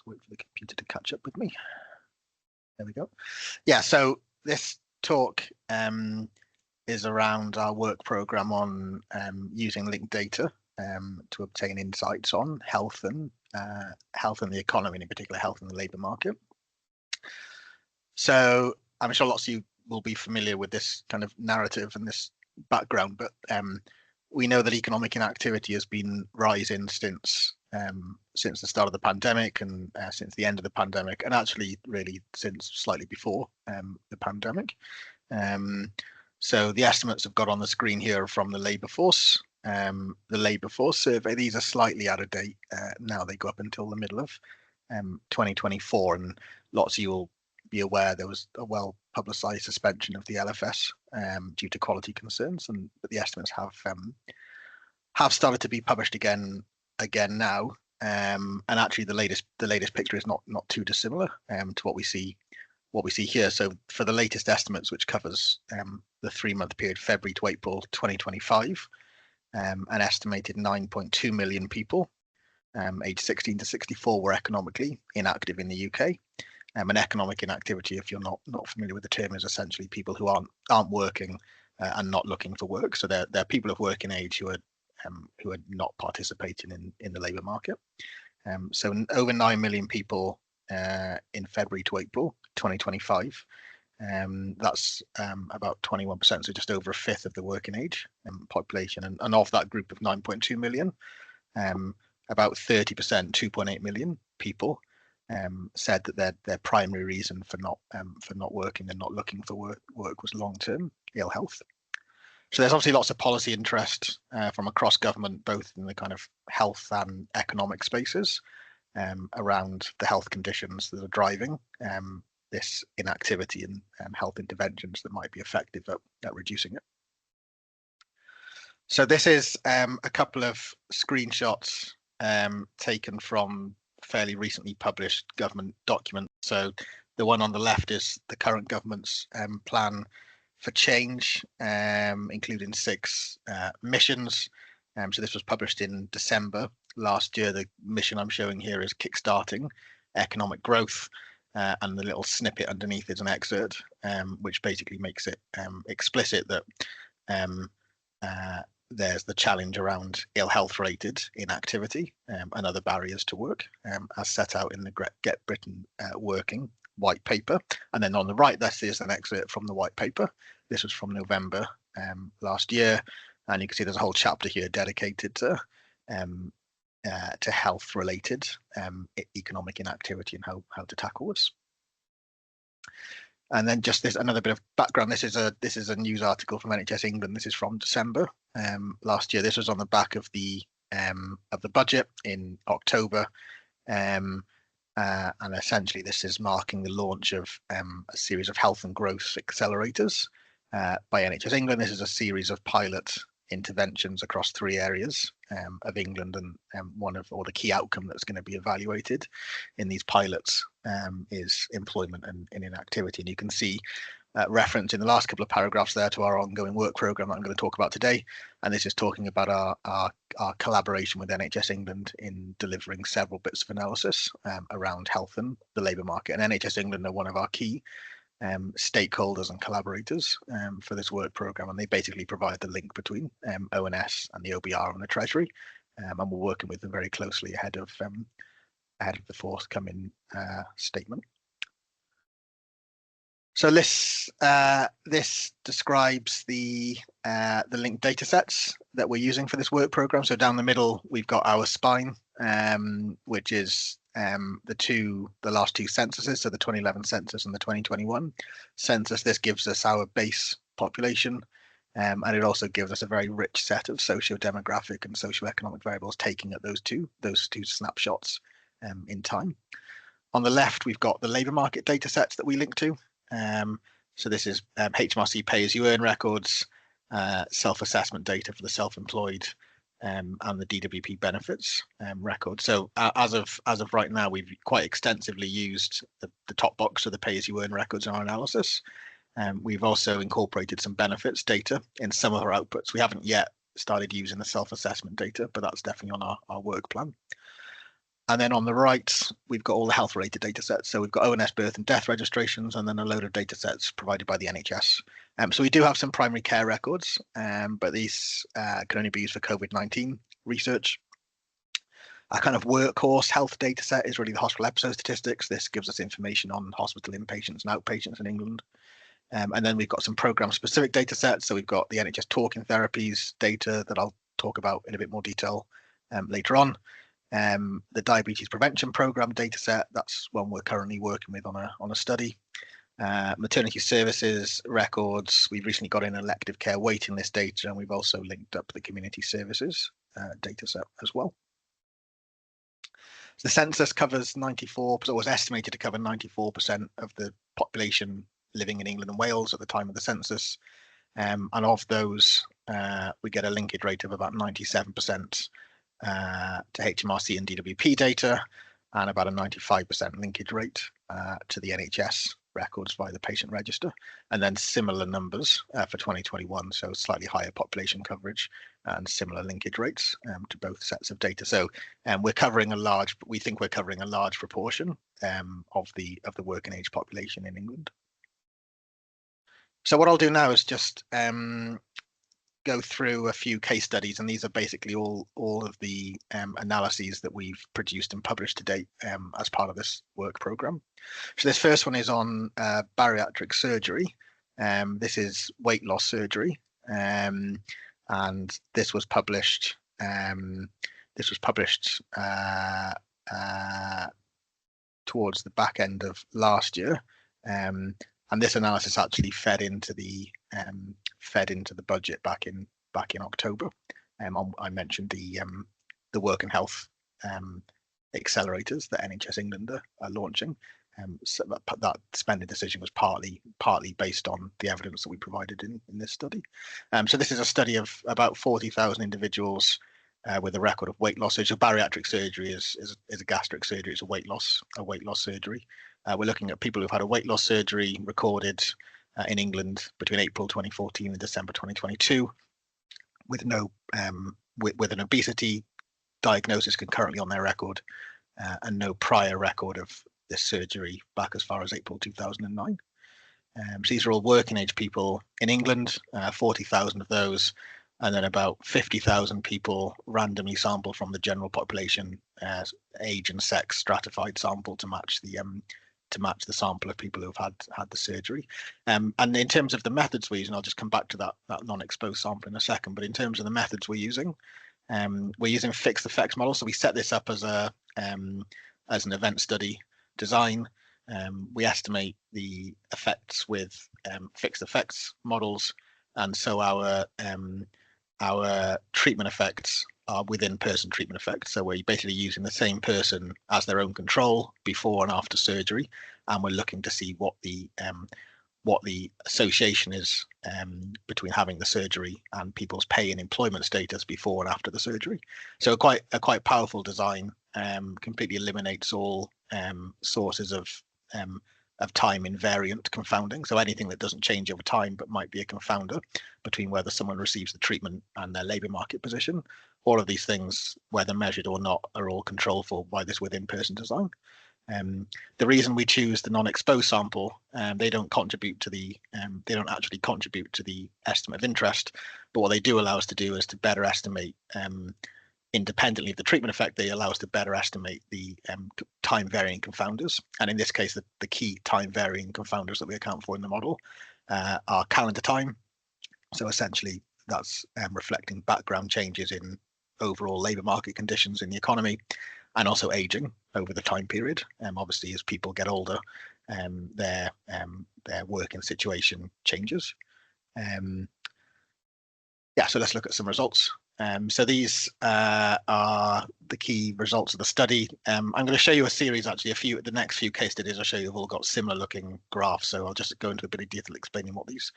wait for the computer to catch up with me. There we go. Yeah, so this talk is around our work program on using linked data to obtain insights on health and the economy, and in particular health in the labour market. So I'm sure lots of you will be familiar with this kind of narrative and this background, but we know that economic inactivity has been rising since the start of the pandemic and since the end of the pandemic, and actually really since slightly before the pandemic. So the estimates I've got on the screen here are from the labour force. The labour force survey. These are slightly out of date now. They go up until the middle of 2024, and lots of you will be aware there was a well-publicised suspension of the LFS due to quality concerns, but the estimates have started to be published again now, and actually the latest picture is not too dissimilar to what we see here. So for the latest estimates, which covers the 3-month period February to April 2025, an estimated 9.2 million people aged 16 to 64 were economically inactive in the UK. And economic inactivity, if you're not familiar with the term, is essentially people who aren't working and not looking for work. So they're people of working age who are not participating in the labour market. So over 9 million people in February to April 2025. That's about 21%, so just over a fifth of the working age population. And of that group of 9.2 million, about 30%, 2.8 million people said that their primary reason for not working and not looking for work was long-term ill health. So there's obviously lots of policy interest from across government, both in the kind of health and economic spaces, around the health conditions that are driving this inactivity and health interventions that might be effective at reducing it. So this is a couple of screenshots taken from fairly recently published government documents. So the one on the left is the current government's plan for change, including 6 missions. So this was published in December last year. The mission I'm showing here is kickstarting economic growth, and the little snippet underneath is an excerpt, which basically makes it explicit that there's the challenge around ill health related inactivity and other barriers to work, as set out in the Get Britain Working white paper. And then on the right, this is an excerpt from the white paper. This was from November last year, and you can see there's a whole chapter here dedicated to health related economic inactivity and how to tackle this. And then just another bit of background. This is a news article from NHS England. This is from December last year. This was on the back of the budget in October, and essentially this is marking the launch of a series of health and growth accelerators by NHS England. This is a series of pilot interventions across 3 areas of England, and the key outcome that's going to be evaluated in these pilots is employment and inactivity. And you can see reference in the last couple of paragraphs there to our ongoing work programme that I'm going to talk about today. And this is talking about our collaboration with NHS England in delivering several bits of analysis around health and the labour market. And NHS England are one of our key stakeholders and collaborators for this work programme, and they basically provide the link between ONS and the OBR and the Treasury, and we're working with them very closely ahead of the forthcoming statement. So this describes the linked data sets that we're using for this work programme. So down the middle, we've got our spine, which is the last 2 censuses, so the 2011 census and the 2021 census. This gives us our base population, and it also gives us a very rich set of socio-demographic and socio-economic variables, taking at those two snapshots in time. On the left, we've got the labour market data sets that we link to. So this is HMRC pay-as-you-earn records, self-assessment data for the self-employed, and the DWP benefits record. So as of right now, we've quite extensively used the top box of the pay-as-you-earn records in our analysis. We've also incorporated some benefits data in some of our outputs. We haven't yet started using the self-assessment data, but that's definitely on our work plan. And then on the right, we've got all the health-related data sets. So we've got ONS birth and death registrations, and then a load of data sets provided by the NHS. So we do have some primary care records, but these can only be used for COVID-19 research. Our kind of workhorse health data set is really the hospital episode statistics. This gives us information on hospital inpatients and outpatients in England. And then we've got some program-specific data sets. So we've got the NHS talking therapies data that I'll talk about in a bit more detail later on. The diabetes prevention program data set, that's one we're currently working with on a study. Maternity services records, we've recently got in elective care waiting list data, and we've also linked up the community services data set as well. So the census covers 94%, or was estimated to cover 94% of the population living in England and Wales at the time of the census. And of those, we get a linkage rate of about 97% to HMRC and DWP data, and about a 95% linkage rate to the NHS records via the patient register, and then similar numbers for 2021, so slightly higher population coverage and similar linkage rates to both sets of data. So we're covering we think we're covering a large proportion of the working age population in England. So what I'll do now is just go through a few case studies, and these are basically all of the analyses that we've produced and published to date as part of this work program. So this first one is on bariatric surgery. This is weight loss surgery, and this was published. Towards the back end of last year, and this analysis actually fed into the budget back in October. I mentioned the work and health accelerators that NHS England are launching. So that spending decision was partly based on the evidence that we provided in this study. So this is a study of about 40,000 individuals with a record of weight loss. So bariatric surgery is a gastric surgery. It's a weight loss surgery. We're looking at people who've had a weight loss surgery recorded in England between April 2014 and December 2022, with with an obesity diagnosis concurrently on their record, and no prior record of this surgery back as far as April 2009. So these are all working age people in England, 40,000 of those, and then about 50,000 people randomly sampled from the general population, age and sex stratified sample to match the sample of people who've had the surgery. And in terms of the methods we're using, I'll just come back to that non-exposed sample in a second. But in terms of the methods we're using fixed effects models. So we set this up as an event study design. We estimate the effects with fixed effects models, and so our treatment effects are within person treatment effects. So we're basically using the same person as their own control before and after surgery, and we're looking to see what the association is between having the surgery and people's pay and employment status before and after the surgery. So a quite powerful design, completely eliminates all sources of time invariant confounding. So anything that doesn't change over time but might be a confounder between whether someone receives the treatment and their labour market position. All of these things, whether measured or not, are all controlled for by this within-person design. The reason we choose the non-exposed sample, they don't actually contribute to the estimate of interest, but what they do allow us to do is to better estimate, independently of the treatment effect, they allow us to better estimate the time varying confounders. And in this case, the key time varying confounders that we account for in the model are calendar time. So essentially, that's reflecting background changes in overall labour market conditions in the economy, and also aging over the time period. Obviously, as people get older, their working situation changes. So let's look at some results. So these are the key results of the study. I'm going to show you a series, actually, the next few case studies I'll show you have all got similar looking graphs. So I'll just go into a bit of detail explaining what these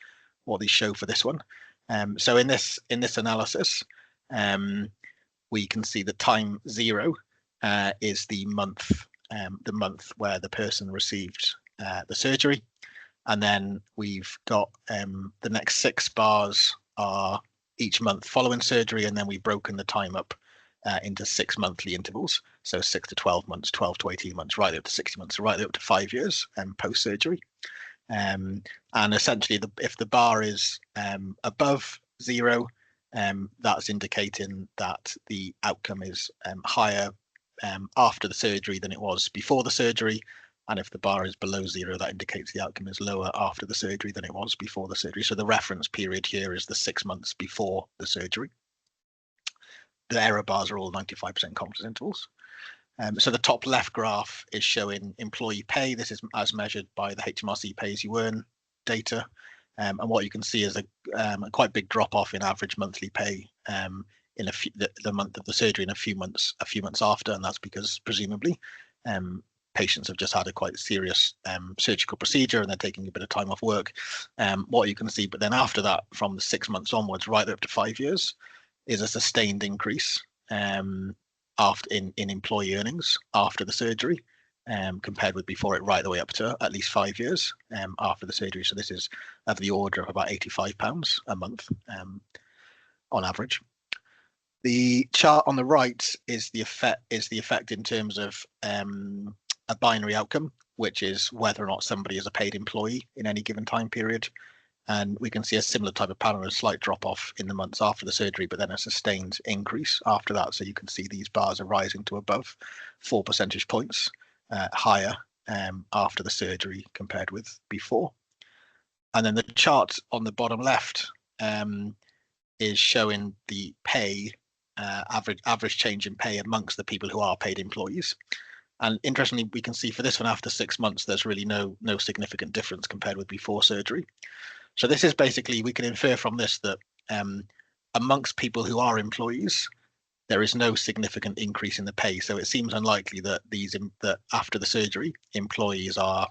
show for this one. So in this analysis, we can see that time 0 is the month where the person received the surgery, and then we've got the next 6 bars are each month following surgery, and then we've broken the time up into 6 monthly intervals, so 6 to 12 months, 12 to 18 months, right up to 60 months, right up to 5 years post-surgery. And essentially, if the bar is above 0, that's indicating that the outcome is higher after the surgery than it was before the surgery. And if the bar is below 0, that indicates the outcome is lower after the surgery than it was before the surgery. So the reference period here is the 6 months before the surgery. The error bars are all 95% confidence intervals. So the top left graph is showing employee pay. This is as measured by the HMRC pay as you earn data. And what you can see is a quite big drop off in average monthly pay in the month of the surgery in a few months after, and that's because presumably patients have just had a quite serious surgical procedure and they're taking a bit of time off work. What you can see, but then after that, from the 6 months onwards, right up to 5 years, is a sustained increase after in employee earnings after the surgery, compared with before it, right the way up to at least 5 years after the surgery. So this is of the order of about £85 a month on average. The chart on the right is the effect in terms of a binary outcome, which is whether or not somebody is a paid employee in any given time period. And we can see a similar type of pattern, a slight drop off in the months after the surgery, but then a sustained increase after that. So you can see these bars are rising to above 4 percentage points higher after the surgery compared with before. And then the chart on the bottom left is showing the pay, average change in pay amongst the people who are paid employees. And interestingly, we can see for this one, after 6 months, there's really no significant difference compared with before surgery. So this is basically, we can infer from this that amongst people who are employees, there is no significant increase in the pay. So it seems unlikely that that after the surgery, employees are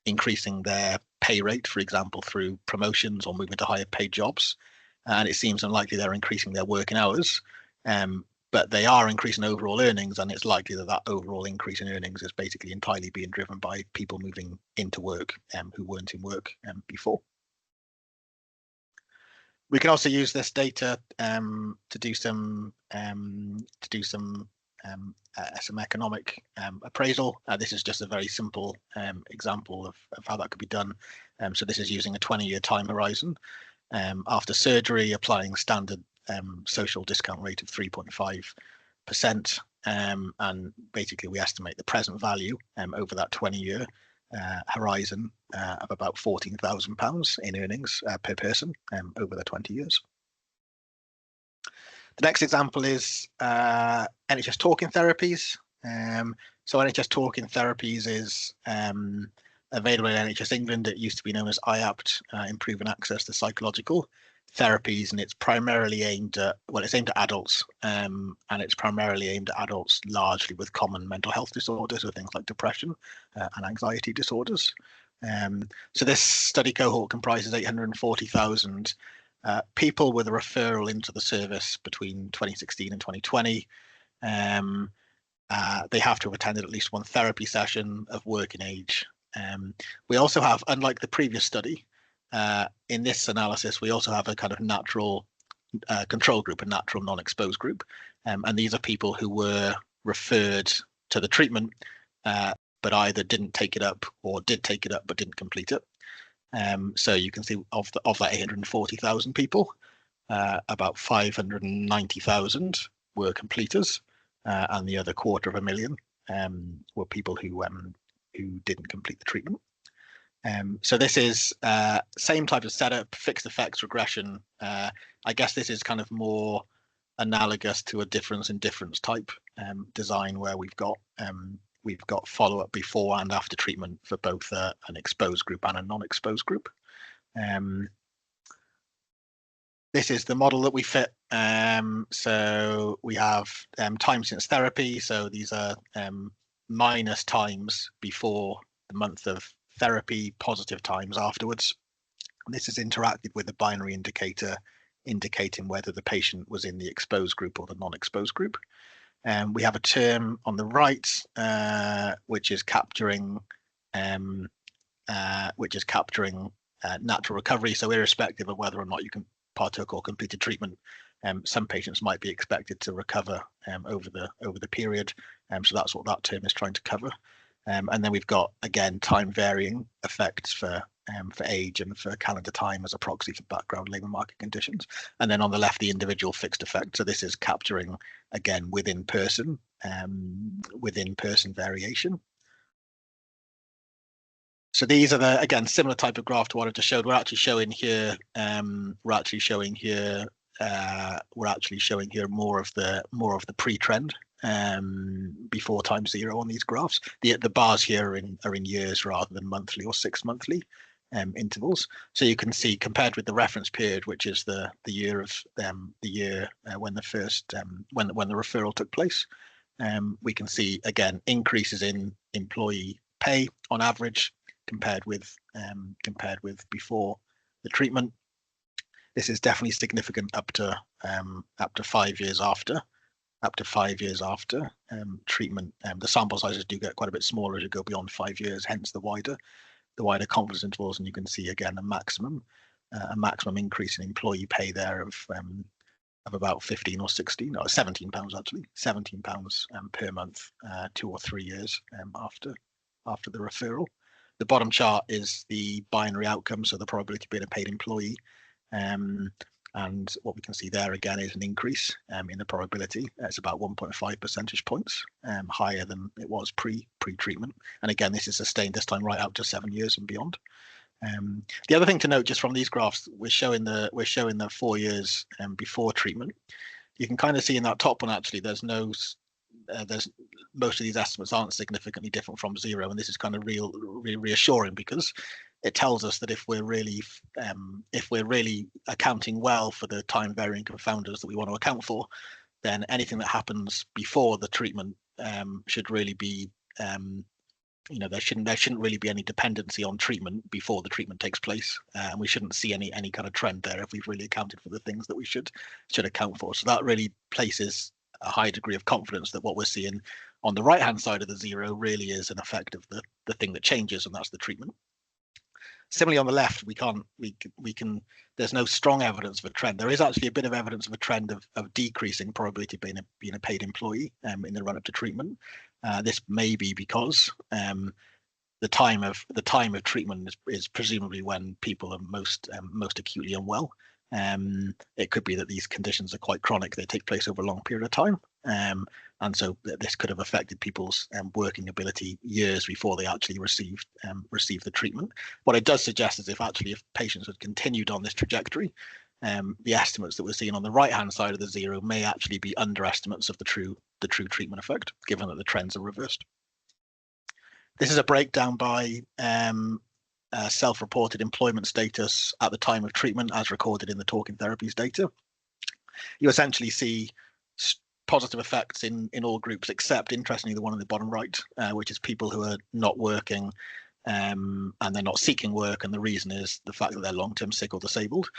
increasing their pay rate, for example, through promotions or moving to higher paid jobs. And it seems unlikely they're increasing their working hours. But they are increasing overall earnings, and it's likely that that overall increase in earnings is basically entirely being driven by people moving into work who weren't in work before. We can also use this data to do some economic appraisal. This is just a very simple example of how that could be done. So this is using a 20-year time horizon. After surgery, applying standard social discount rate of 3.5%, and basically we estimate the present value over that 20-year horizon of about £14,000 in earnings per person over the 20 years. The next example is NHS talking therapies. So NHS talking therapies is available in NHS England. It used to be known as IAPT, Improving Access to Psychological Therapies, and it's primarily aimed at, well, it's aimed at adults, and it's primarily aimed at adults largely with common mental health disorders, so things like depression and anxiety disorders. So this study cohort comprises 840,000 people with a referral into the service between 2016 and 2020. They have to have attended at least one therapy session of working age. We also have, unlike the previous study, in this analysis, we also have a kind of natural control group, a natural non-exposed group. And these are people who were referred to the treatment, but either didn't take it up or did take it up but didn't complete it. So you can see of that 840,000 people, about 590,000 were completers, and the other 250,000 were people who didn't complete the treatment. So this is same type of setup, fixed effects regression. I guess this is kind of more analogous to a difference in difference type design, where we've got follow-up before and after treatment for both an exposed group and a non-exposed group. This is the model that we fit. So we have time since therapy. So these are minus times before the month of therapy, positive times afterwards. This is interacted with a binary indicator indicating whether the patient was in the exposed group or the non-exposed group. We have a term on the right which is capturing natural recovery. So irrespective of whether or not you can partook or completed treatment, Some patients might be expected to recover over the period, so that's what that term is trying to cover. And then we've got, again, time varying effects for age and for calendar time as a proxy for background labour market conditions. And then on the left, the individual fixed effect. So this is capturing, again, within person variation. So these are the, again, similar type of graph to what I just showed. We're actually showing here more of the pre-trend before time zero on these graphs. The bars here are in years rather than monthly or 6 monthly intervals. So you can see, compared with the reference period, which is the year of when the first when the referral took place, we can see, again, increases in employee pay on average compared with before the treatment. This is definitely significant up to 5 years after. Treatment. The sample sizes do get quite a bit smaller as you go beyond 5 years, hence the wider confidence intervals, and you can see, again, a maximum increase in employee pay there of about 15 or 16 or 17 pounds, actually 17 pounds per month 2 or 3 years after the referral. The bottom chart is the binary outcome, so the probability of being a paid employee. And what we can see there, again, is an increase in the probability. It's about 1.5 percentage points higher than it was pre-treatment. And again, this is sustained this time right out to 7 years and beyond. The other thing to note, just from these graphs, we're showing the 4 years before treatment. You can kind of see in that top one, actually, there's most of these estimates aren't significantly different from zero, and this is kind of reassuring, because it tells us that if we're really accounting well for the time varying confounders that we want to account for, then anything that happens before the treatment should really be there shouldn't really be any dependency on treatment before the treatment takes place, and we shouldn't see any kind of trend there if we've really accounted for the things that we should account for. So that really places a high degree of confidence that what we're seeing on the right hand side of the zero really is an effect of the thing that changes, and that's the treatment. Similarly, on the left, there's no strong evidence of a trend. There is actually a bit of evidence of a trend of decreasing probability of being a paid employee in the run up to treatment. This may be because the time of treatment is presumably when people are most acutely unwell. It could be that these conditions are quite chronic; they take place over a long period of time, and so this could have affected people's working ability years before they actually received the treatment. What it does suggest is if patients had continued on this trajectory, the estimates that we're seeing on the right hand side of the zero may actually be underestimates of the true treatment effect, given that the trends are reversed. This is a breakdown by self-reported employment status at the time of treatment as recorded in the talking therapies data. You essentially see positive effects in all groups, except, interestingly, the one on the bottom right, which is people who are not working and they're not seeking work, and the reason is the fact that they're long-term sick or disabled.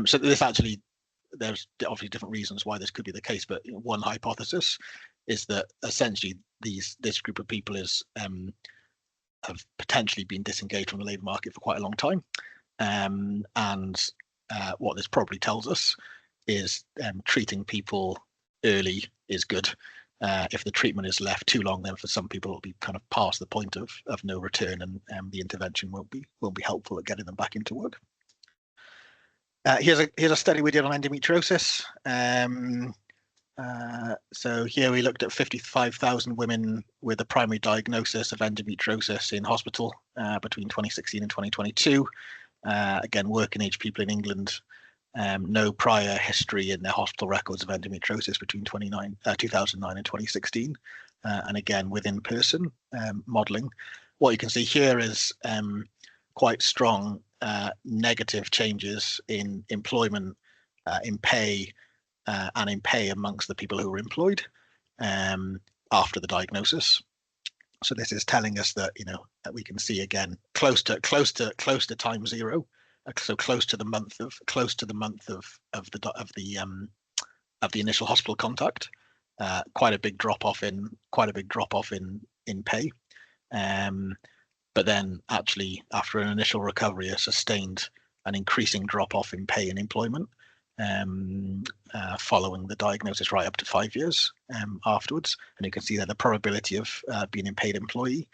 So there's obviously different reasons why this could be the case, but one hypothesis is that essentially this group of people have potentially been disengaged from the labour market for quite a long time, and what this probably tells us is treating people early is good. If the treatment is left too long, then for some people it'll be kind of past the point of no return, and the intervention won't be helpful at getting them back into work. Here's a study we did on endometriosis. So here we looked at 55,000 women with a primary diagnosis of endometriosis in hospital between 2016 and 2022. Again, working age people in England, no prior history in their hospital records of endometriosis between 2009 and 2016. And again, with in-person modelling. What you can see here is quite strong negative changes in employment, in pay, and in pay amongst the people who were employed after the diagnosis. So this is telling us that that we can see, again, close to time zero, so close to the month of the initial hospital contact. Quite a big drop off in pay, but then actually after an initial recovery, a sustained and increasing drop off in pay and employment. following the diagnosis right up to 5 years afterwards. And you can see that the probability of being a paid employee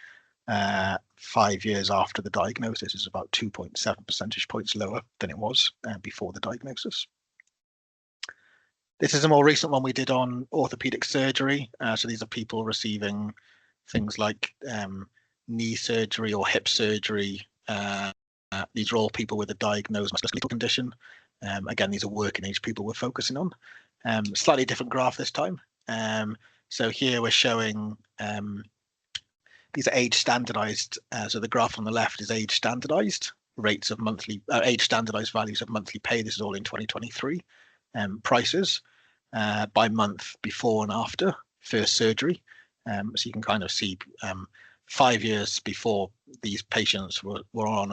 5 years after the diagnosis is about 2.7 percentage points lower than it was before the diagnosis. This is a more recent one we did on orthopedic surgery. So these are people receiving things like knee surgery or hip surgery. These are all people with a diagnosed musculoskeletal condition. Again, these are working age people we're focusing on. Slightly different graph this time. So here we're showing these are age standardized. So the graph on the left is age standardized rates of monthly age standardized values of monthly pay. This is all in 2023 prices by month before and after first surgery. So you can kind of see 5 years before these patients were on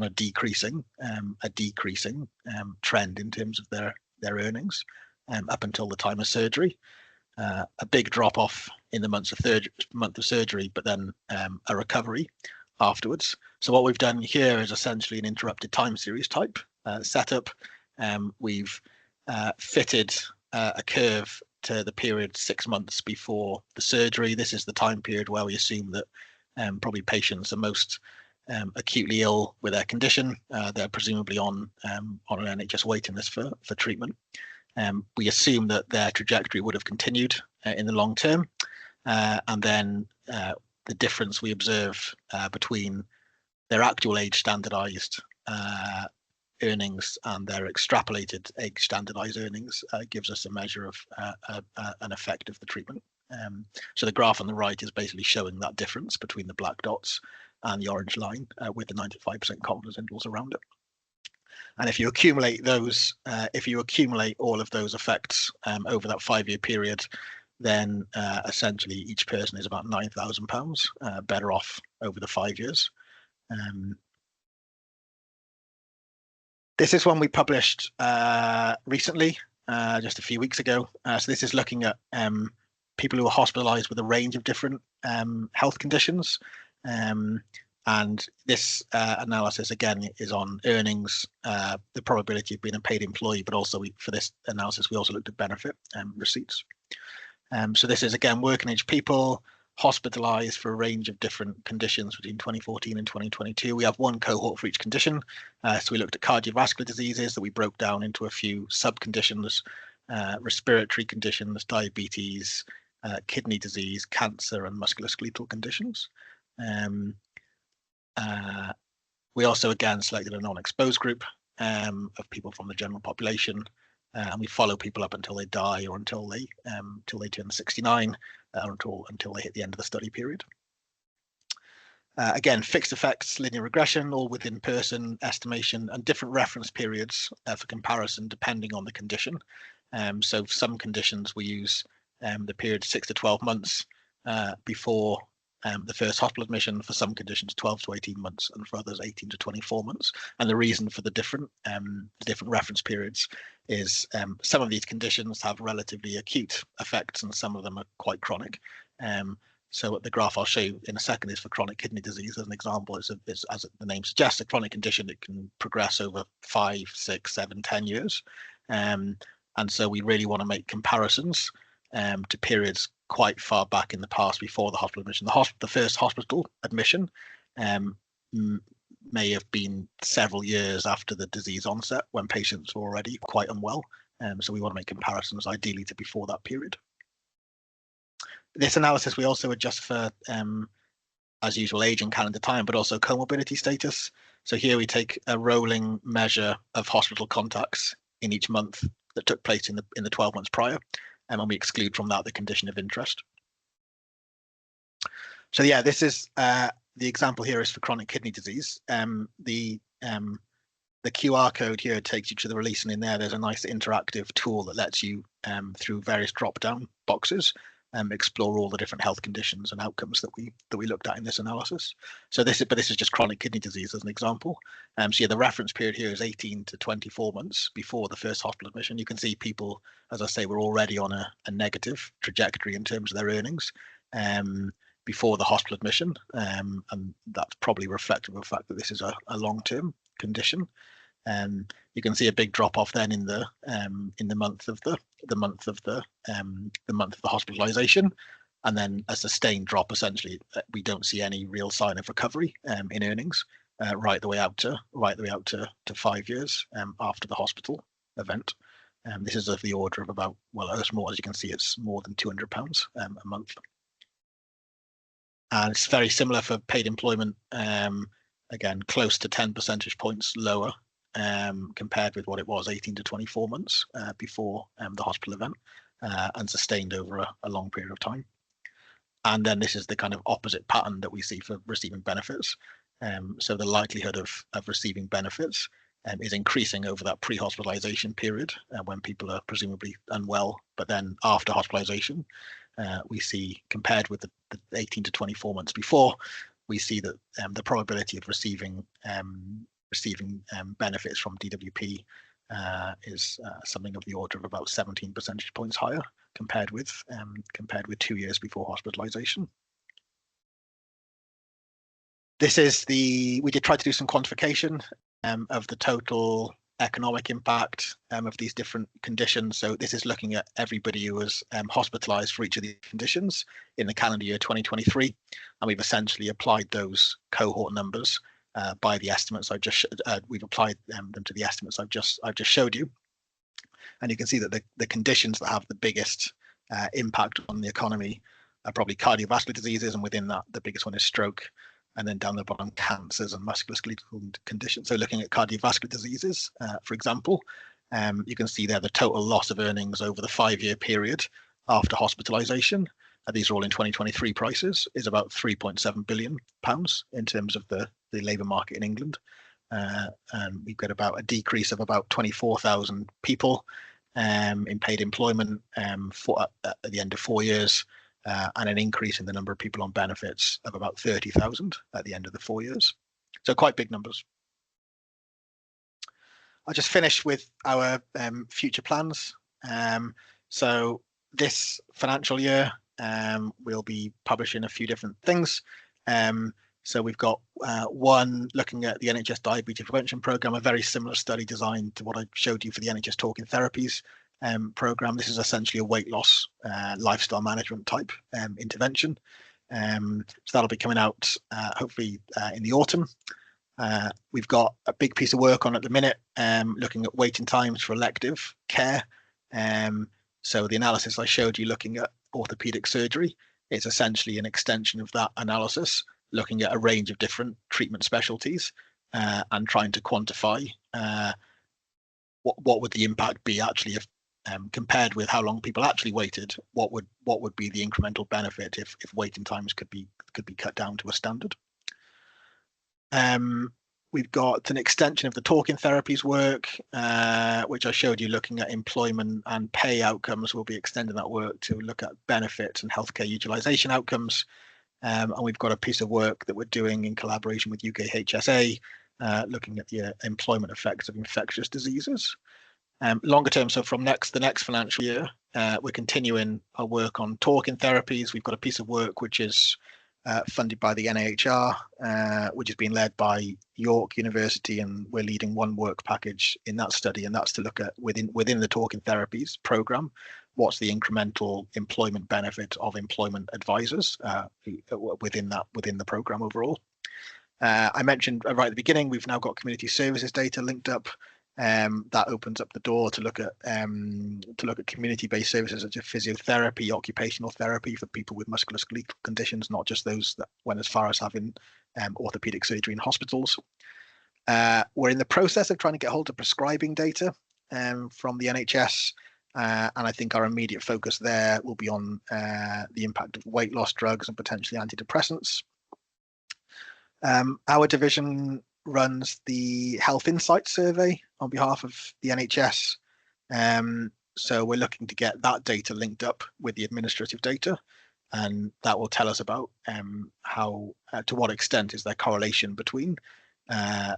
a decreasing trend in terms of their earnings up until the time of surgery. A big drop off in the month of surgery, but then a recovery afterwards. So what we've done here is essentially an interrupted time series type setup. We've fitted a curve to the period 6 months before the surgery. This is the time period where we assume that probably patients are most acutely ill with their condition. They're presumably on an NHS waiting list for treatment. We assume that their trajectory would have continued in the long term, and then the difference we observe between their actual age standardized earnings and their extrapolated age standardized earnings gives us a measure of an effect of the treatment. So the graph on the right is basically showing that difference between the black dots and the orange line with the 95% confidence intervals around it. And if you accumulate those, if you accumulate all of those effects over that 5-year period, then essentially each person is about £9,000 better off over the 5 years. This is one we published recently, just a few weeks ago. So this is looking at people who are hospitalized with a range of different health conditions. And this analysis, again, is on earnings, the probability of being a paid employee, but also for this analysis, we also looked at benefit receipts. So this is, again, working age people hospitalized for a range of different conditions between 2014 and 2022. We have one cohort for each condition. So we looked at cardiovascular diseases that we broke down into a few sub-conditions, respiratory conditions, diabetes, kidney disease, cancer, and musculoskeletal conditions. We also, again, selected a non-exposed group of people from the general population, and we follow people up until they die or until they turn 69, or until they hit the end of the study period. Again, fixed effects, linear regression, all within person estimation, and different reference periods for comparison depending on the condition. So for some conditions we use the period 6 to 12 months before the first hospital admission, for some conditions 12 to 18 months, and for others 18 to 24 months. And the reason for the different reference periods is some of these conditions have relatively acute effects and some of them are quite chronic. So the graph I'll show you in a second is for chronic kidney disease as an example. It's as the name suggests, a chronic condition. It can progress over 5, 6, 7, 10 years. And so we really want to make comparisons to periods quite far back in the past before the hospital admission. The first hospital admission may have been several years after the disease onset when patients were already quite unwell. So we want to make comparisons ideally to before that period. This analysis we also adjust for, as usual, age and calendar time, but also comorbidity status. So here we take a rolling measure of hospital contacts in each month that took place in the 12 months prior, and we exclude from that the condition of interest. So yeah, this is the example here is for chronic kidney disease. The QR code here takes you to the release, and in there's a nice interactive tool that lets you through various drop-down boxes explore all the different health conditions and outcomes that we looked at in this analysis. So this is just chronic kidney disease as an example. So yeah, the reference period here is 18 to 24 months before the first hospital admission. You can see people, as I say, were already on a negative trajectory in terms of their earnings before the hospital admission, and that's probably reflective of the fact that this is a long-term condition. You can see a big drop off then in the month of the hospitalization, and then a sustained drop. Essentially, we don't see any real sign of recovery in earnings right the way out to 5 years after the hospital event. This is of the order of about, well, as you can see, it's more than £200 a month. And it's very similar for paid employment. Again, close to 10 percentage points lower compared with what it was 18 to 24 months before the hospital event, and sustained over a long period of time. And then this is the kind of opposite pattern that we see for receiving benefits. So the likelihood of receiving benefits is increasing over that pre-hospitalization period when people are presumably unwell, but then after hospitalization, we see, compared with the 18 to 24 months before, we see that the probability of receiving benefits from DWP is something of the order of about 17 percentage points higher compared with 2 years before hospitalization. This is we did try to do some quantification of the total economic impact of these different conditions. So this is looking at everybody who was hospitalized for each of these conditions in the calendar year 2023, and we've essentially applied those cohort numbers by the estimates we've applied them to the estimates I've just showed you, and you can see that the conditions that have the biggest impact on the economy are probably cardiovascular diseases, and within that the biggest one is stroke, and then down the bottom, cancers and musculoskeletal conditions. So looking at cardiovascular diseases, for example, you can see there the total loss of earnings over the 5-year period after hospitalization. These are all in 2023 prices, is about £3.7 billion in terms of the labour market in England. And we've got about a decrease of about 24,000 people in paid employment at the end of 4 years. And an increase in the number of people on benefits of about 30,000 at the end of the 4 years. So quite big numbers. I'll just finish with our future plans. So this financial year, we'll be publishing a few different things. So we've got one looking at the NHS Diabetes Prevention Programme, a very similar study designed to what I showed you for the NHS Talking Therapies program. This is essentially a weight loss lifestyle management type intervention. So that'll be coming out hopefully in the autumn. We've got a big piece of work on at the minute looking at waiting times for elective care. So the analysis I showed you looking at orthopedic surgery is essentially an extension of that analysis, looking at a range of different treatment specialties and trying to quantify what would the impact be actually if compared with how long people actually waited, what would be the incremental benefit if waiting times could be cut down to a standard. We've got an extension of the talking therapies work, which I showed you looking at employment and pay outcomes. We'll be extending that work to look at benefits and healthcare utilisation outcomes. And we've got a piece of work that we're doing in collaboration with UKHSA, looking at the employment effects of infectious diseases. Longer term, so from the next financial year, we're continuing our work on talking therapies. We've got a piece of work which is funded by the NIHR, which is being led by York University, and we're leading one work package in that study, and that's to look at within the talking therapies program, what's the incremental employment benefit of employment advisors within the program overall. I mentioned right at the beginning, we've now got community services data linked up. That opens up the door to look at community-based services such as physiotherapy, occupational therapy for people with musculoskeletal conditions, not just those that went as far as having orthopedic surgery in hospitals. We're in the process of trying to get hold of prescribing data from the NHS, and I think our immediate focus there will be on the impact of weight loss drugs and potentially antidepressants. Our division runs the Health Insights survey on behalf of the NHS. So we're looking to get that data linked up with the administrative data, and that will tell us about how, to what extent is there correlation between the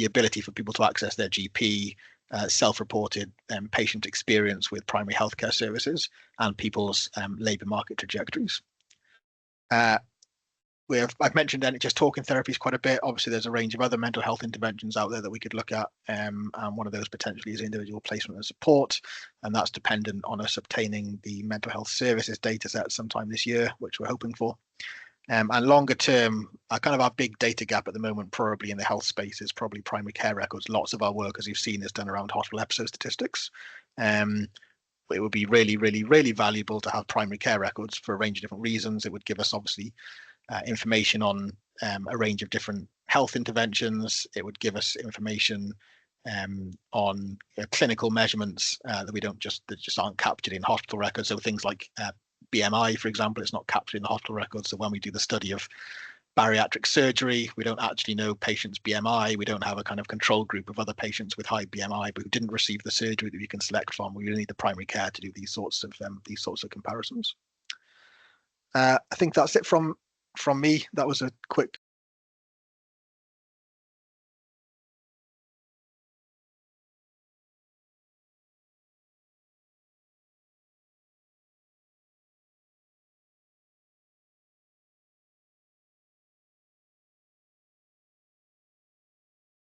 ability for people to access their GP, self-reported patient experience with primary healthcare services, and people's labour market trajectories. I've mentioned NHS talking therapies quite a bit. Obviously, there's a range of other mental health interventions out there that we could look at, and one of those potentially is individual placement and support, and that's dependent on us obtaining the mental health services data set sometime this year, which we're hoping for. And longer term, our big data gap at the moment, probably in the health space, is probably primary care records. Lots of our work, as you've seen, is done around hospital episode statistics. It would be really, really, really valuable to have primary care records for a range of different reasons. It would give us obviously information on a range of different health interventions. It would give us information on clinical measurements that just aren't captured in hospital records. So things like BMI, for example, it's not captured in the hospital records. So when we do the study of bariatric surgery, we don't actually know patients' BMI. We don't have a kind of control group of other patients with high BMI but who didn't receive the surgery that we can select from. We really need the primary care to do these sorts of comparisons. I think that's it from me. That was a quick